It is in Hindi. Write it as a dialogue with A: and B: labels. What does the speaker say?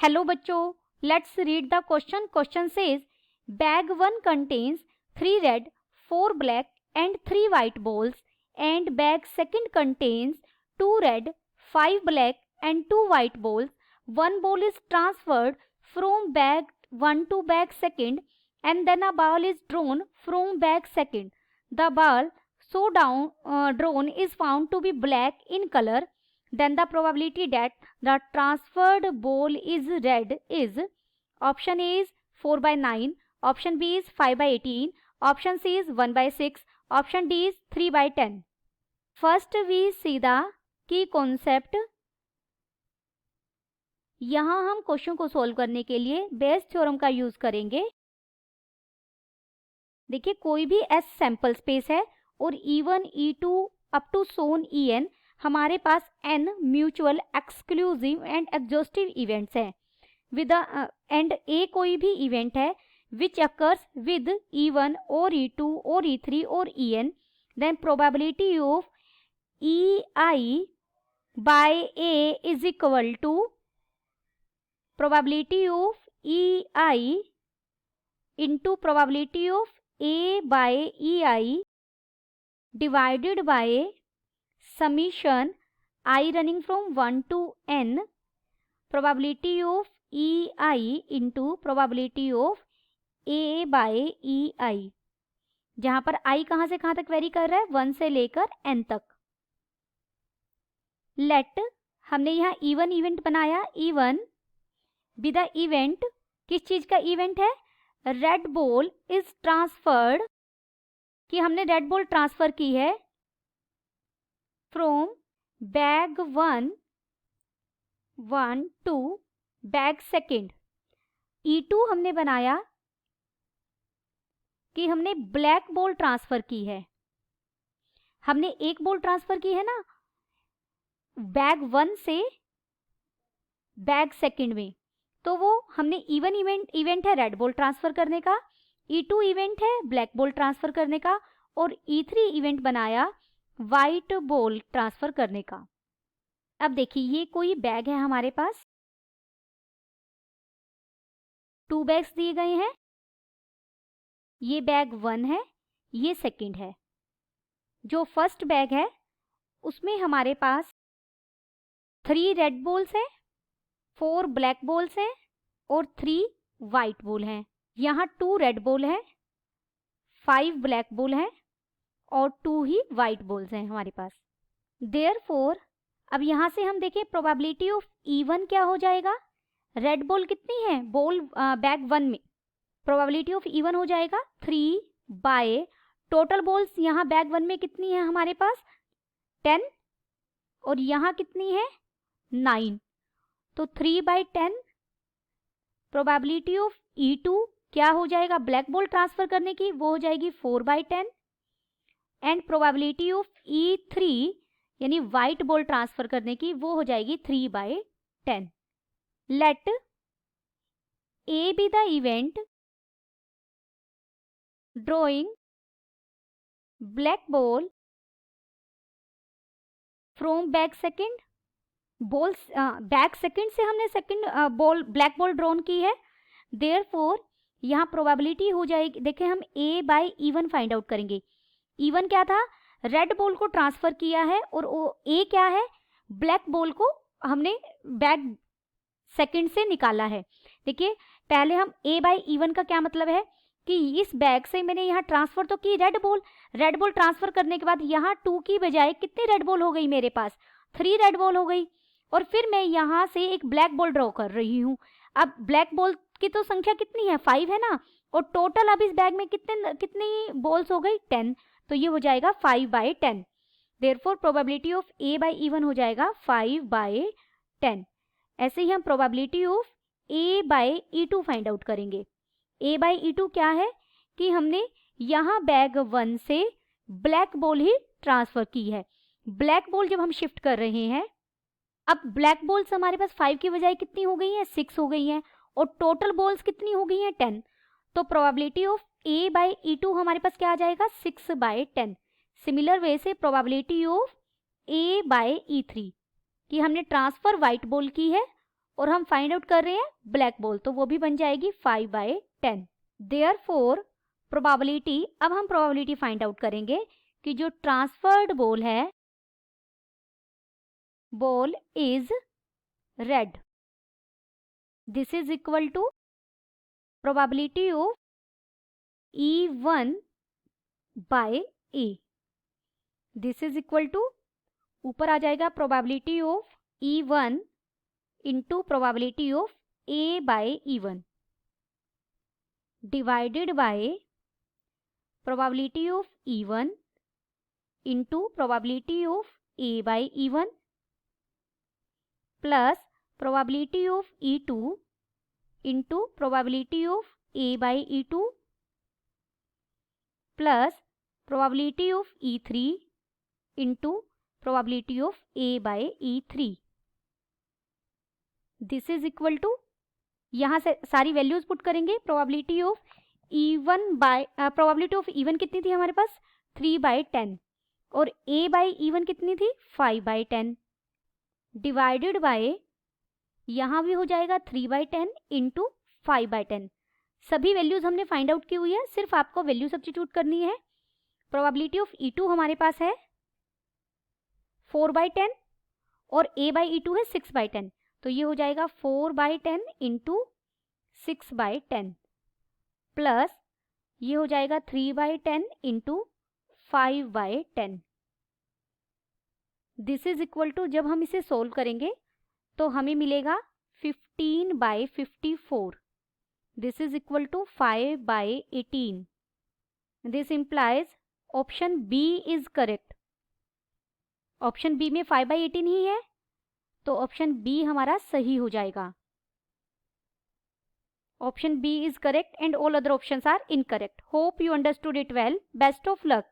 A: हेलो बच्चों, let's read the question. Question says bag 1 contains 3 red, 4 black and 3 white balls and bag 2 contains 2 red, 5 black and 2 white balls. One ball is transferred from bag 1 to bag 2 and then a ball is drawn from bag 2. The ball drawn is found to be black in color. Then the probability that the transferred ball is red is option A is 4 by 9, option B is 5 by 18, option C is 1 by 6, option D is 3 by 10. First we see the key concept. यहाँ हम क्वेश्चन को सोल्व करने के लिए बेस थ्योरम का यूज करेंगे. देखिए कोई भी एस सैंपल स्पेस है और E1, E2 up to Son En हमारे पास n mutual exclusive and exhaustive events हैं विद एंड ए कोई भी इवेंट है विच अकर्स विद E1 और E2 और E3 और En, then probability of EI by A is equal to probability of EI into probability of A by EI divided by summation I running from 1 to n probability of EI into probability of A by EI, जहां पर I कहां से कहां तक वेरी कर रहा है 1 से लेकर n तक. लेट हमने यहाँ E1 इवेंट बनाया. E1 बी द इवेंट, किस चीज का इवेंट है? रेड बॉल इज ट्रांसफर्ड, कि हमने रेड बॉल ट्रांसफर की है from bag 1 to bag 2. E2 हमने बनाया कि हमने ब्लैक बॉल ट्रांसफर की है. हमने एक बॉल ट्रांसफर की है ना बैग 1 से बैग 2 में, तो वो हमने E1 इवेंट है रेड बॉल ट्रांसफर करने का, E2 इवेंट है ब्लैक बॉल ट्रांसफर करने का और E3 इवेंट बनाया वाइट बॉल ट्रांसफर करने का. अब देखिए ये कोई बैग है हमारे पास, 2 बैग्स दिए गए हैं. ये बैग 1 है, ये 2 है. जो फर्स्ट बैग है उसमें हमारे पास 3 रेड बॉल्स हैं, 4 ब्लैक बॉल्स हैं और 3 वाइट बॉल हैं. यहाँ 2 रेड बॉल है, 5 ब्लैक बॉल है और 2 ही वाइट बॉल्स हैं हमारे पास. देयरफॉर अब यहाँ से हम देखें प्रोबेबिलिटी ऑफ E1 क्या हो जाएगा. रेड बॉल कितनी है बॉल बैग 1 में, प्रोबेबिलिटी ऑफ E1 हो जाएगा 3 बाय टोटल बॉल्स यहाँ बैग 1 में कितनी है हमारे पास 10 और यहाँ कितनी है 9, तो 3 बाय 10. प्रोबेबिलिटी ऑफ E2 क्या हो जाएगा ब्लैक बॉल ट्रांसफर करने की, वो हो जाएगी 4 bye 10 and probability of E3 यानी वाइट बॉल ट्रांसफर करने की वो हो जाएगी 3 by 10. Let A be the event drawing black ball from bag 2. Balls bag 2 से हमने बॉल ब्लैक बॉल ड्रॉन की है. देयरफॉर यहाँ प्रोबेबिलिटी हो जाएगी, देखें हम A by E1 find out करेंगे. E1 क्या था रेड बॉल को ट्रांसफर किया है और A क्या है ब्लैक बॉल को हमने बैग 2 से निकाला है. देखिए पहले हम A बाय E1 का क्या मतलब है कि इस बैग से मैंने यहाँ ट्रांसफर तो की रेड बॉल ट्रांसफर करने के बाद यहाँ 2 की बजाय कितनी रेड बॉल हो गई मेरे पास 3 रेड बॉल हो गई और फिर मैं यहाँ से एक ब्लैक बॉल ड्रॉ कर रही हूँ. अब ब्लैक बॉल की तो संख्या कितनी है 5 है ना, और टोटल अब इस बैग में कितनी बॉल्स हो गई 10, तो ये हो जाएगा 5 by 10. Therefore probability of A by E1 हो जाएगा 5 बाय 10. ऐसे ही हम probability of A by E2 find out करेंगे. A बाय E2 क्या है कि हमने यहाँ बैग 1 से ब्लैक बॉल ही ट्रांसफर की है. ब्लैक बॉल जब हम शिफ्ट कर रहे हैं, अब ब्लैक बॉल्स हमारे पास 5 की बजाय कितनी हो गई हैं 6 हो गई हैं और टोटल बॉल्स कितनी हो गई हैं 10, तो probability of A by E2 हमारे पास क्या आ जाएगा 6 बाय 10. सिमिलर वे से probability of A by E3 कि हमने ट्रांसफर वाइट बॉल की है और हम फाइंड आउट कर रहे हैं ब्लैक बॉल, तो वो भी बन जाएगी 5/10। देयरफॉर प्रोबेबिलिटी, अब हम प्रोबेबिलिटी फाइंड आउट करेंगे कि जो ट्रांसफर्ड बॉल है, ball is red, this is equal to probability of E1 by A। This is equal to, ऊपर आ जाएगा probability of E1 into probability of A by E1 divided by probability of E1 into probability of A by E1 plus probability of E2 into probability of A by E2 plus probability of E3 into probability of A by E3। This is equal to, यहाँ से सारी वैल्यूज पुट करेंगे। प्रोबेबिलिटी ऑफ E1 कितनी थी हमारे पास, 3/10, और A बाय E1 कितनी थी, 5/10, डिवाइडेड बाय, यहाँ भी हो जाएगा 3/10 इंटू 5/10। सभी वैल्यूज हमने फाइंड आउट की हुई है, सिर्फ आपको वैल्यू सब्स्टिट्यूट करनी है। प्रोबेबिलिटी ऑफ E2 हमारे पास है 4/10 और A बाई E2 है 6/10, तो ये हो जाएगा 4/10 इंटू 6/10 प्लस ये हो जाएगा 3/10 into 5/10। This is equal to, जब हम इसे सोल्व करेंगे तो हमें मिलेगा 15/54। This is equal to 5/18। This implies option B is correct. Option B में 5/18 ही है, तो ऑप्शन बी हमारा सही हो जाएगा। Option B is correct and all other options are incorrect. Hope you understood it well. Best of luck.